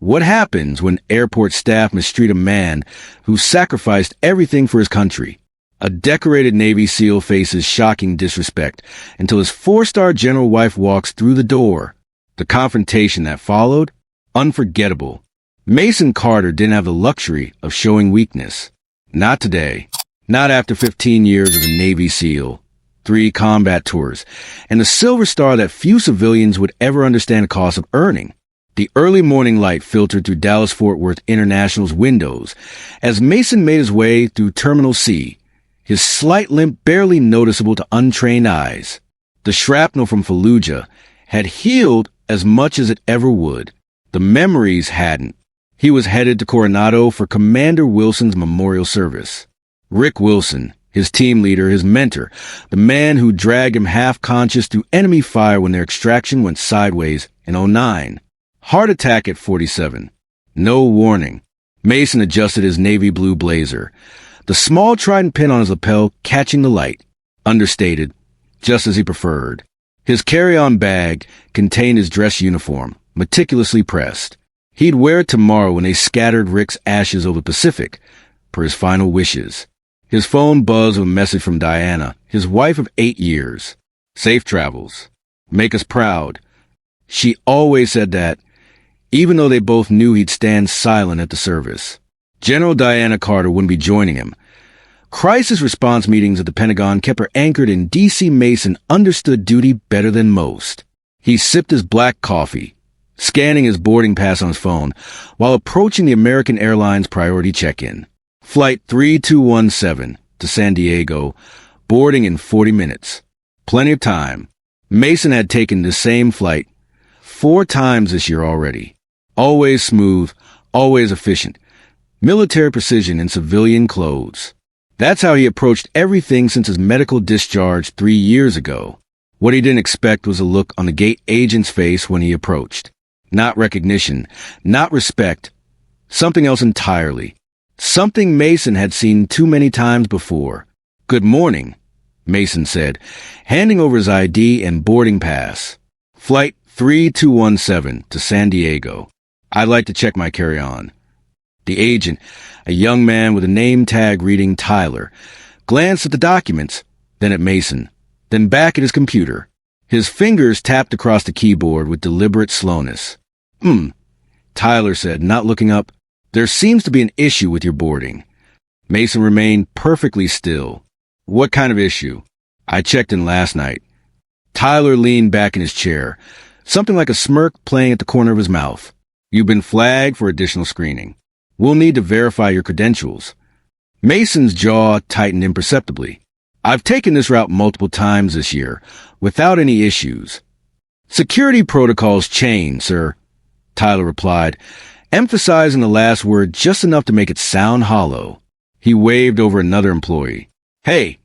What happens when airport staff mistreat a man who sacrificed everything for his country? A decorated Navy SEAL faces shocking disrespect until his four-star general wife walks through the door. The confrontation that followed? Unforgettable. Mason Carter didn't have the luxury of showing weakness. Not today. Not after 15 years as a Navy SEAL, 3 combat tours, and a silver star that few civilians would ever understand the cost of earning. The early morning light filtered through Dallas-Fort Worth International's windows as Mason made his way through Terminal C, his slight limp barely noticeable to untrained eyes. The shrapnel from Fallujah had healed as much as it ever would. The memories hadn't. He was headed to Coronado for Commander Wilson's memorial service. Rick Wilson, his team leader, his mentor, the man who dragged him half-conscious through enemy fire when their extraction went sideways in '09. Heart attack at 47. No warning. Mason adjusted his navy blue blazer, the small trident pin on his lapel catching the light. Understated, just as he preferred. His carry-on bag contained his dress uniform, meticulously pressed. He'd wear it tomorrow when they scattered Rick's ashes over the Pacific, per his final wishes. His phone buzzed with a message from Diana, his wife of 8 years. Safe travels. Make us proud. She always said that, even though they both knew he'd stand silent at the service. General Diana Carter wouldn't be joining him. Crisis response meetings at the Pentagon kept her anchored in D.C. Mason understood duty better than most. He sipped his black coffee, scanning his boarding pass on his phone, while approaching the American Airlines priority check-in. Flight 3217 to San Diego, boarding in 40 minutes. Plenty of time. Mason had taken the same flight 4 times this year already. Always smooth, always efficient. Military precision in civilian clothes. That's how he approached everything since his medical discharge 3 years ago. What he didn't expect was a look on the gate agent's face when he approached. Not recognition, not respect. Something else entirely. Something Mason had seen too many times before. "Good morning," Mason said, handing over his ID and boarding pass. "Flight 3217 to San Diego. I'd like to check my carry-on." The agent, a young man with a name tag reading Tyler, glanced at the documents, then at Mason, then back at his computer. His fingers tapped across the keyboard with deliberate slowness. Tyler said, not looking up. "There seems to be an issue with your boarding." Mason remained perfectly still. "What kind of issue?" "I checked in last night." Tyler leaned back in his chair, something like a smirk playing at the corner of his mouth. "You've been flagged for additional screening. We'll need to verify your credentials." Mason's jaw tightened imperceptibly. "I've taken this route multiple times this year, without any issues." "Security protocols change, sir," Tyler replied, emphasizing the last word just enough to make it sound hollow. He waved over another employee. "Hey,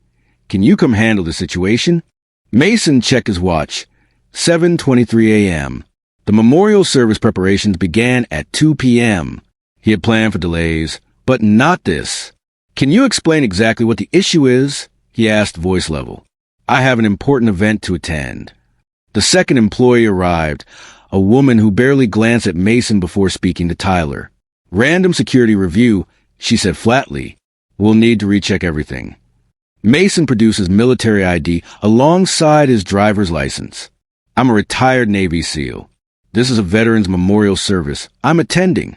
can you come handle the situation?" Mason checked his watch. 7:23 a.m. The memorial service preparations began at 2 p.m. He had planned for delays, but not this. "Can you explain exactly what the issue is?" he asked, voice level. "I have an important event to attend." The second employee arrived, a woman who barely glanced at Mason before speaking to Tyler. "Random security review," she said flatly. "We'll need to recheck everything." Mason produced his military ID alongside his driver's license. "I'm a retired Navy SEAL. This is a Veterans Memorial Service. I'm attending."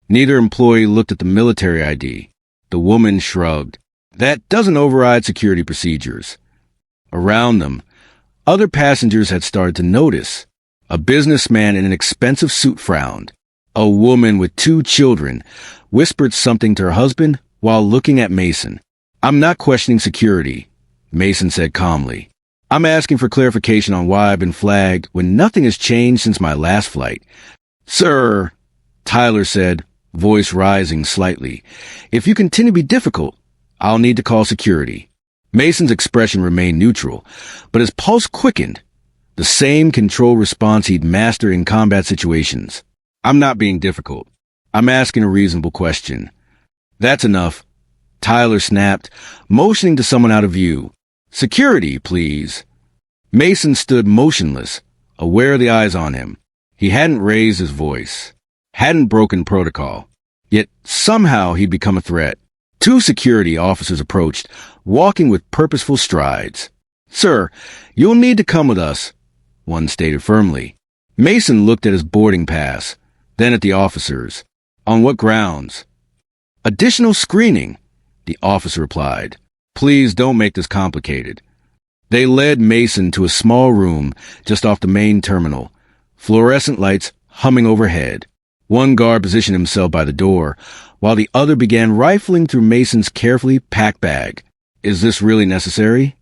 Neither employee looked at the military ID. The woman shrugged. "That doesn't override security procedures." Around them, other passengers had started to notice. A businessman in an expensive suit frowned. A woman with 2 children whispered something to her husband while looking at Mason. "I'm not questioning security," Mason said calmly. "I'm asking for clarification on why I've been flagged when nothing has changed since my last flight." "Sir," Tyler said, voice rising slightly, "if you continue to be difficult, I'll need to call security." Mason's expression remained neutral, but his pulse quickened. The same controlled response he'd mastered in combat situations. "I'm not being difficult. I'm asking a reasonable question." "That's enough," Tyler snapped, motioning to someone out of view. "Security, please." Mason stood motionless, aware of the eyes on him. He hadn't raised his voice. hadn't broken protocol. Yet somehow he'd become a threat. Two security officers approached, walking with purposeful strides. "Sir, you'll need to come with us," one stated firmly. Mason looked at his boarding pass, then at the officers. "On what grounds?" "Additional screening," the officer replied. "Please don't make this complicated." They led Mason to a small room just off the main terminal, fluorescent lights humming overhead. One guard positioned himself by the door, while the other began rifling through Mason's carefully packed bag. "Is this really necessary?"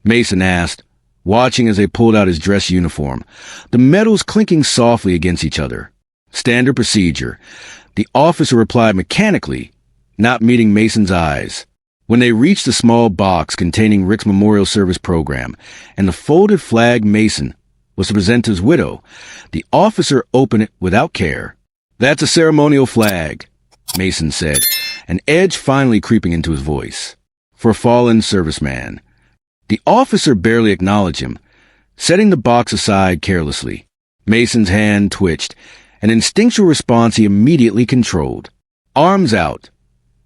Mason asked, watching as they pulled out his dress uniform, the metals clinking softly against each other. "Standard procedure," the officer replied mechanically, not meeting Mason's eyes. When they reached the small box containing Rick's memorial service program and the folded flag Mason was to present to his widow, the officer opened it without care. "That's a ceremonial flag," Mason said, an edge finally creeping into his voice. "For a fallen serviceman." The officer barely acknowledged him, setting the box aside carelessly. Mason's hand twitched, an instinctual response he immediately controlled. "Arms out,"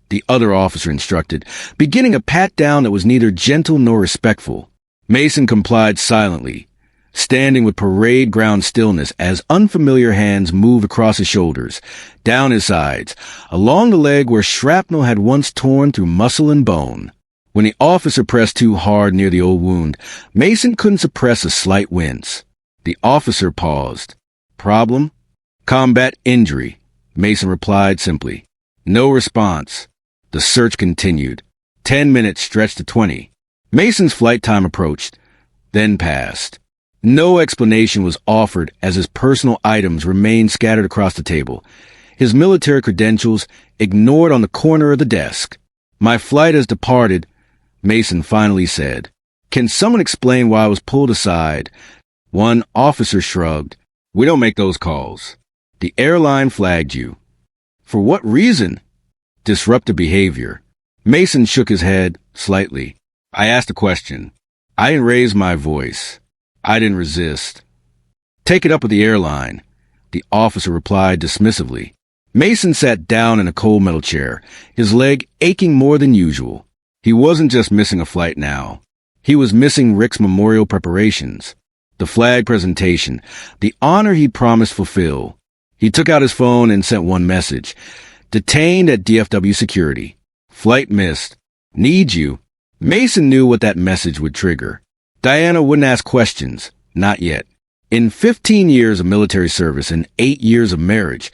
the other officer instructed, beginning a pat-down that was neither gentle nor respectful. Mason complied silently, standing with parade ground stillness as unfamiliar hands moved across his shoulders, down his sides, along the leg where shrapnel had once torn through muscle and bone. When the officer pressed too hard near the old wound, Mason couldn't suppress a slight wince. The officer paused. "Problem?" "Combat injury," Mason replied simply. No response. The search continued. 10 minutes stretched to 20. Mason's flight time approached, then passed. No explanation was offered as his personal items remained scattered across the table, his military credentials ignored on the corner of the desk. "My flight has departed," Mason finally said. "Can someone explain why I was pulled aside?" One officer shrugged. "We don't make those calls. The airline flagged you." "For what reason?" "Disruptive behavior." Mason shook his head slightly. "I asked a question. I didn't raise my voice. I didn't resist." "Take it up with the airline," the officer replied dismissively. Mason sat down in a cold metal chair, his leg aching more than usual. He wasn't just missing a flight now. He was missing Rick's memorial preparations, the flag presentation, the honor he promised fulfill. He took out his phone and sent one message. "Detained at DFW security. Flight missed. Need you." Mason knew what that message would trigger. Diana wouldn't ask questions. Not yet. In 15 years of military service and 8 years of marriage,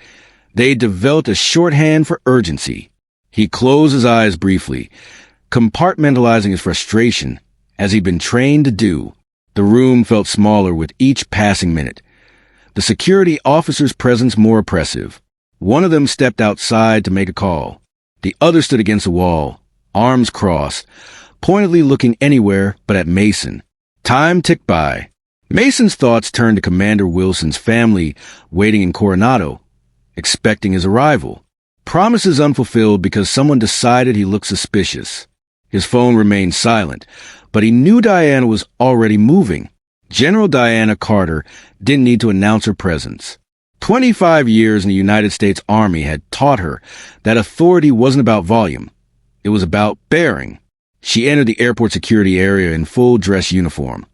they developed a shorthand for urgency. He closed his eyes briefly, compartmentalizing his frustration, as he'd been trained to do. The room felt smaller with each passing minute, the security officer's presence more oppressive. One of them stepped outside to make a call. The other stood against the wall, arms crossed, pointedly looking anywhere but at Mason. Time ticked by. Mason's thoughts turned to Commander Wilson's family waiting in Coronado, expecting his arrival. Promises unfulfilled because someone decided he looked suspicious. His phone remained silent, but he knew Diana was already moving. General Diana Carter didn't need to announce her presence. 25 years in the United States Army had taught her that authority wasn't about volume. It was about bearing. She entered the airport security area in full dress uniform.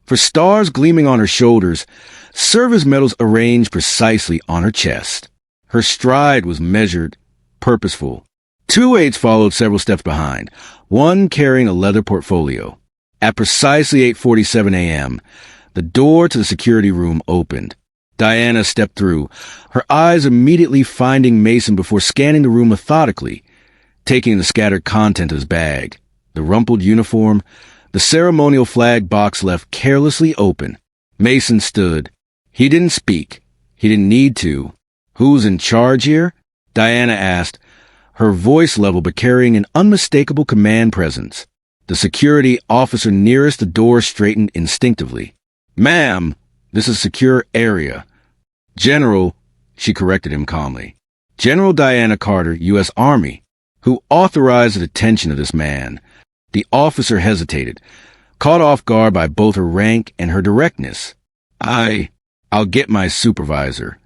For stars gleaming on her shoulders, service medals arranged precisely on her chest. Her stride was measured, purposeful. Two aides followed several steps behind, one carrying a leather portfolio. At precisely 8:47 a.m., the door to the security room opened. Diana stepped through, her eyes immediately finding Mason before scanning the room methodically, taking the scattered content of his bag, the rumpled uniform, the ceremonial flag box left carelessly open. Mason stood. He didn't speak. He didn't need to. "Who's in charge here?" Diana asked, her voice level but carrying an unmistakable command presence. The security officer nearest the door straightened instinctively. "Ma'am, this is a secure area." "General," she corrected him calmly. "General Diana Carter, U.S. Army, who authorized the detention of this man." The officer hesitated, caught off guard by both her rank and her directness. I'll get my supervisor."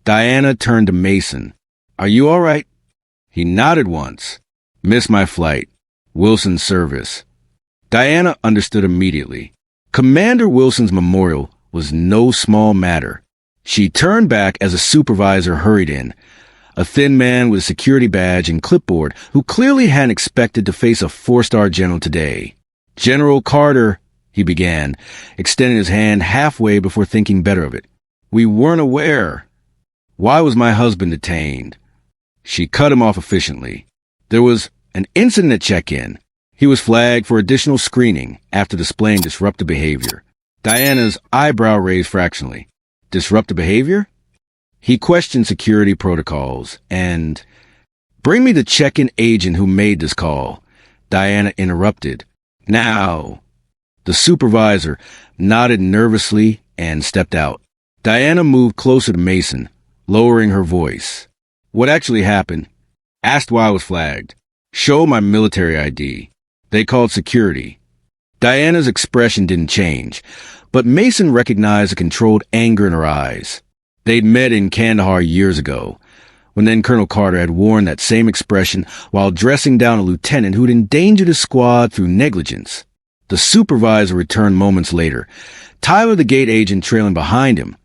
Diana turned to Mason. Are you all right? He nodded once. Missed my flight. Wilson's service. Diana understood immediately. Commander Wilson's memorial was no small matter. She turned back as a supervisor hurried in, a thin man with a security badge and clipboard who clearly hadn't expected to face a four-star general today. General Carter, he began, extending his hand halfway before thinking better of it. We weren't aware. Why was my husband detained? She cut him off efficiently. There was an incident at check-in. He was flagged for additional screening after displaying disruptive behavior. Diana's eyebrow raised fractionally. Disruptive behavior? He questioned security protocols and... Bring me the check-in agent who made this call. Diana interrupted. Now. The supervisor nodded nervously and stepped out. Diana moved closer to Mason, lowering her voice. What actually happened? Asked why I was flagged. Show my military ID. They called security. Diana's expression didn't change, but Mason recognized a controlled anger in her eyes. They'd met in Kandahar years ago, when then Colonel Carter had worn that same expression while dressing down a lieutenant who'd endangered his squad through negligence. The supervisor returned moments later, Tyler the gate agent trailing behind him,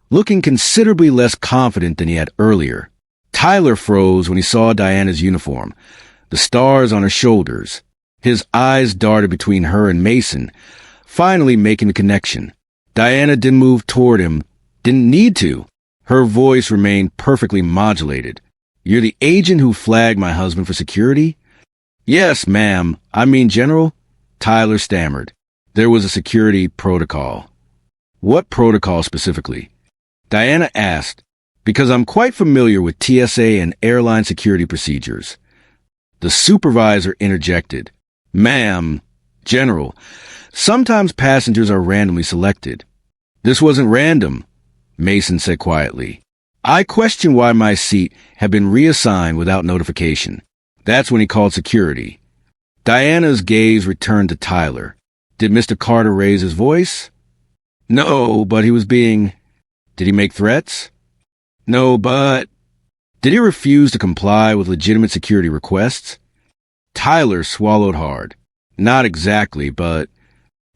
looking considerably less confident than he had earlier. Tyler froze when he saw Diana's uniform, the stars on her shoulders. His eyes darted between her and Mason, finally making the connection. Diana didn't move toward him, didn't need to. Her voice remained perfectly modulated. You're the agent who flagged my husband for security? Yes, ma'am. I mean, General. Tyler stammered. There was a security protocol. What protocol specifically? Diana asked, because I'm quite familiar with TSA and airline security procedures. The supervisor interjected. Ma'am, General, sometimes passengers are randomly selected. This wasn't random, Mason said quietly. I question why my seat had been reassigned without notification. That's when he called security. Diana's gaze returned to Tyler. Did Mr. Carter raise his voice? No, but he was being... Did he make threats? No, but... Did he refuse to comply with legitimate security requests? Tyler swallowed hard. Not exactly, but...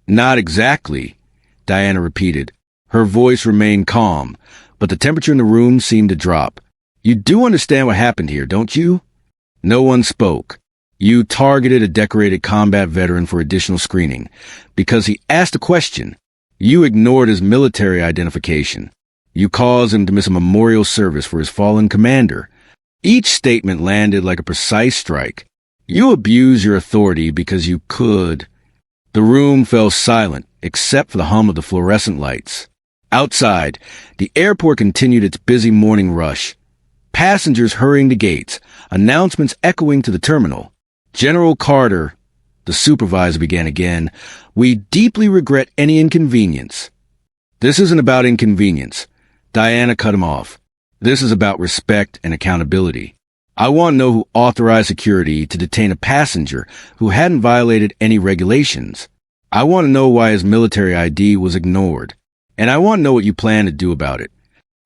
Not exactly, Diana repeated. Her voice remained calm, but the temperature in the room seemed to drop. You do understand what happened here, don't you? No one spoke. You targeted a decorated combat veteran for additional screening because he asked a question. You ignored his military identification. You caused him to miss a memorial service for his fallen commander. Each statement landed like a precise strike. You abused your authority because you could. The room fell silent, except for the hum of the fluorescent lights. Outside, the airport continued its busy morning rush. Passengers hurrying to gates, announcements echoing to the terminal. General Carter, the supervisor began again, we deeply regret any inconvenience. This isn't about inconvenience. Diana cut him off. This is about respect and accountability. I want to know who authorized security to detain a passenger who hadn't violated any regulations. I want to know why his military ID was ignored. And I want to know what you plan to do about it.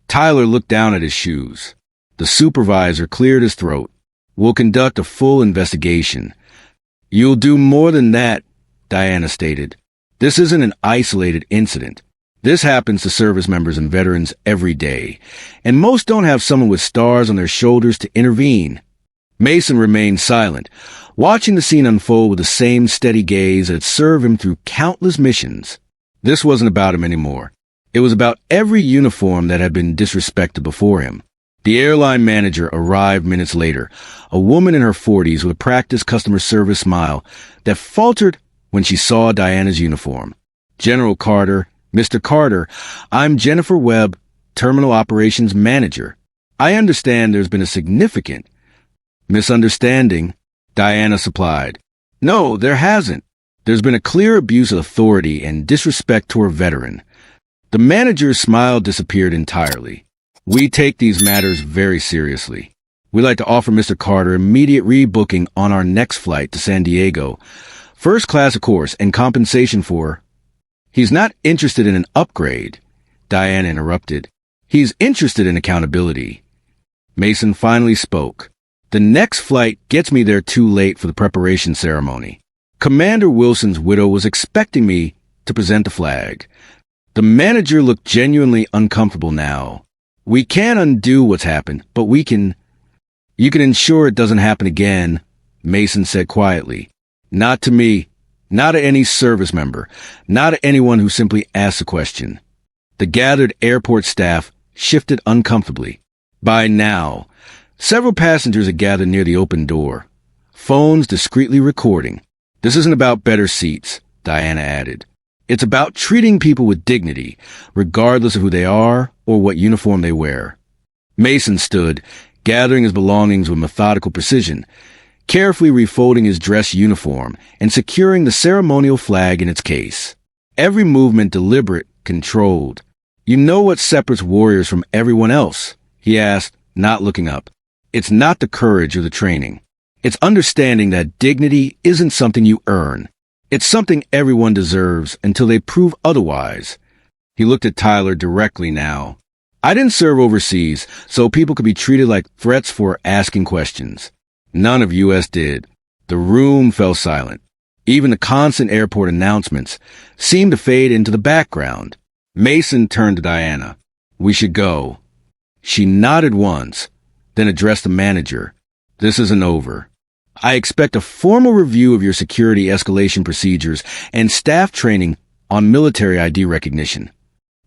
Tyler looked down at his shoes. The supervisor cleared his throat. We'll conduct a full investigation. You'll do more than that, Diana stated. This isn't an isolated incident. This happens to service members and veterans every day, and most don't have someone with stars on their shoulders to intervene. Mason remained silent, watching the scene unfold with the same steady gaze that had served him through countless missions. This wasn't about him anymore. It was about every uniform that had been disrespected before him. The airline manager arrived minutes later, a woman in her 40s with a practiced customer service smile that faltered when she saw Diana's uniform. General Carter, Mr. Carter, I'm Jennifer Webb, Terminal Operations Manager. I understand there's been a significant misunderstanding, Diana supplied. No, there hasn't. There's been a clear abuse of authority and disrespect toward a veteran. The manager's smile disappeared entirely. We take these matters very seriously. We'd like to offer Mr. Carter immediate rebooking on our next flight to San Diego. First class, of course, and compensation for... He's not interested in an upgrade, Diana interrupted. He's interested in accountability. Mason finally spoke. The next flight gets me there too late for the preparation ceremony. Commander Wilson's widow was expecting me to present the flag. The manager looked genuinely uncomfortable now. We can't undo what's happened, but you can ensure it doesn't happen again, Mason said quietly. Not to me, not to any service member, not to anyone who simply asks a question. The gathered airport staff shifted uncomfortably. By now, several passengers had gathered near the open door, phones discreetly recording. This isn't about better seats, Diana added. It's about treating people with dignity, regardless of who they are or what uniform they wear. Mason stood, gathering his belongings with methodical precision, carefully refolding his dress uniform and securing the ceremonial flag in its case. Every movement deliberate, controlled. You know what separates warriors from everyone else? He asked, not looking up. It's not the courage or the training. It's understanding that dignity isn't something you earn. It's something everyone deserves until they prove otherwise. He looked at Tyler directly now. I didn't serve overseas, so people could be treated like threats for asking questions. None of us did. The room fell silent. Even the constant airport announcements seemed to fade into the background. Mason turned to Diana. We should go. She nodded once, then addressed the manager. This isn't over. I expect a formal review of your security escalation procedures and staff training on military ID recognition.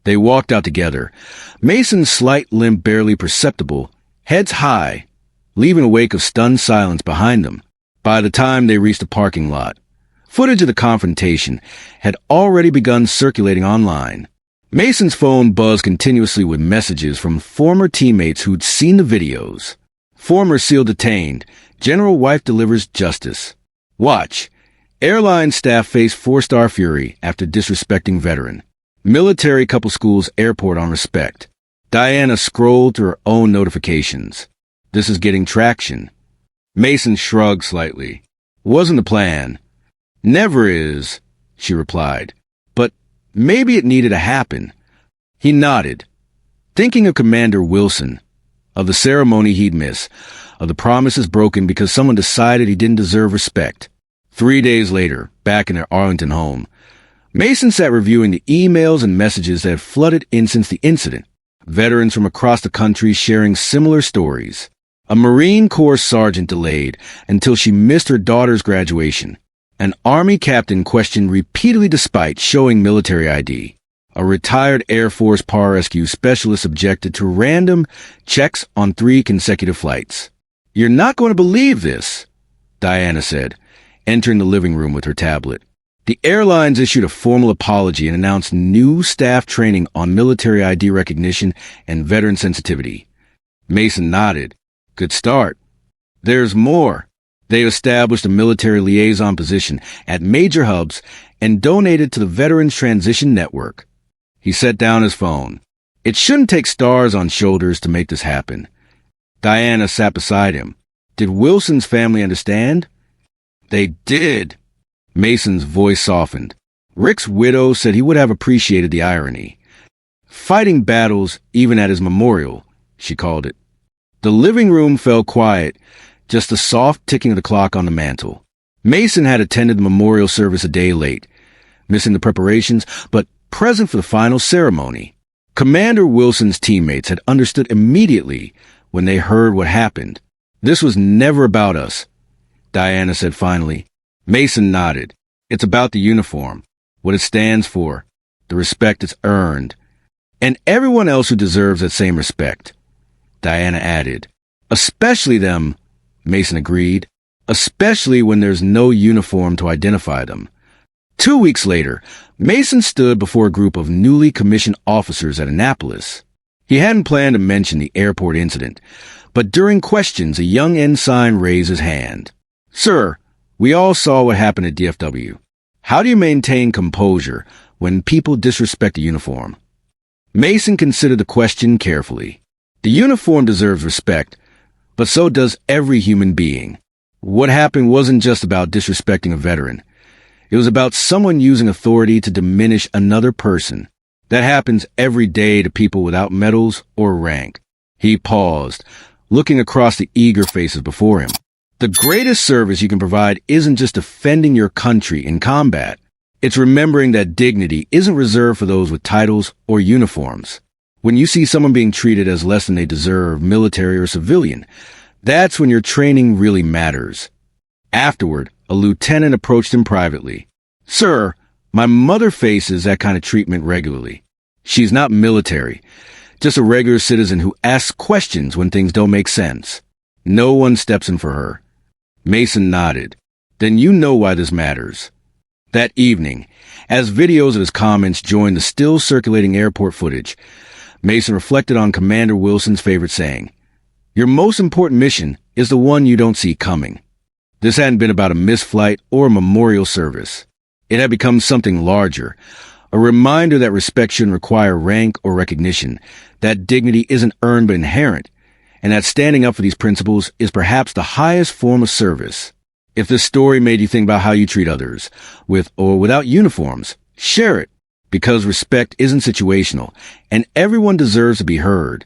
They walked out together, Mason's slight limp barely perceptible, heads high, leaving a wake of stunned silence behind them. By the time they reached the parking lot, footage of the confrontation had already begun circulating online. Mason's phone buzzed continuously with messages from former teammates who'd seen the videos. Former SEAL detained. General wife delivers justice. Watch. Airline staff face 4-star fury after disrespecting veteran. Military couple schools airport on respect. Diana scrolled through her own notifications. This is getting traction. Mason shrugged slightly. Wasn't the plan. Never is, she replied. But maybe it needed to happen. He nodded, thinking of Commander Wilson, of the ceremony he'd miss, of the promises broken because someone decided he didn't deserve respect. 3 days later, back in their Arlington home, Mason sat reviewing the emails and messages that had flooded in since the incident. Veterans from across the country sharing similar stories. A Marine Corps sergeant delayed until she missed her daughter's graduation. An Army captain questioned repeatedly despite showing military ID. A retired Air Force pararescue specialist objected to random checks on 3 consecutive flights. You're not going to believe this, Diana said, entering the living room with her tablet. The airlines issued a formal apology and announced new staff training on military ID recognition and veteran sensitivity. Mason nodded. Good start. There's more. They established a military liaison position at major hubs and donated to the Veterans Transition Network. He set down his phone. It shouldn't take stars on shoulders to make this happen. Diana sat beside him. Did Wilson's family understand? They did. Mason's voice softened. Rick's widow said he would have appreciated the irony. Fighting battles even at his memorial, she called it. The living room fell quiet, just the soft ticking of the clock on the mantel. Mason had attended the memorial service a day late, missing the preparations, but present for the final ceremony. Commander Wilson's teammates had understood immediately when they heard what happened. This was never about us, Diana said finally. Mason nodded. It's about the uniform, what it stands for, the respect it's earned, and everyone else who deserves that same respect, Diana added. Especially them, Mason agreed, especially when there's no uniform to identify them. 2 weeks later, Mason stood before a group of newly commissioned officers at Annapolis. He hadn't planned to mention the airport incident, but during questions, a young ensign raised his hand. Sir, we all saw what happened at DFW. How do you maintain composure when people disrespect the uniform? Mason considered the question carefully. The uniform deserves respect, but so does every human being. What happened wasn't just about disrespecting a veteran. It was about someone using authority to diminish another person. That happens every day to people without medals or rank. He paused, looking across the eager faces before him. The greatest service you can provide isn't just defending your country in combat. It's remembering that dignity isn't reserved for those with titles or uniforms. When you see someone being treated as less than they deserve, military or civilian, that's when your training really matters. Afterward, a lieutenant approached him privately. "Sir, my mother faces that kind of treatment regularly. She's not military, just a regular citizen who asks questions when things don't make sense. No one steps in for her." Mason nodded. "Then you know why this matters." That evening, as videos of his comments joined the still circulating airport footage, Mason reflected on Commander Wilson's favorite saying, "Your most important mission is the one you don't see coming." This hadn't been about a missed flight or a memorial service. It had become something larger, a reminder that respect shouldn't require rank or recognition, that dignity isn't earned but inherent, and that standing up for these principles is perhaps the highest form of service. If this story made you think about how you treat others, with or without uniforms, share it, because respect isn't situational, and everyone deserves to be heard.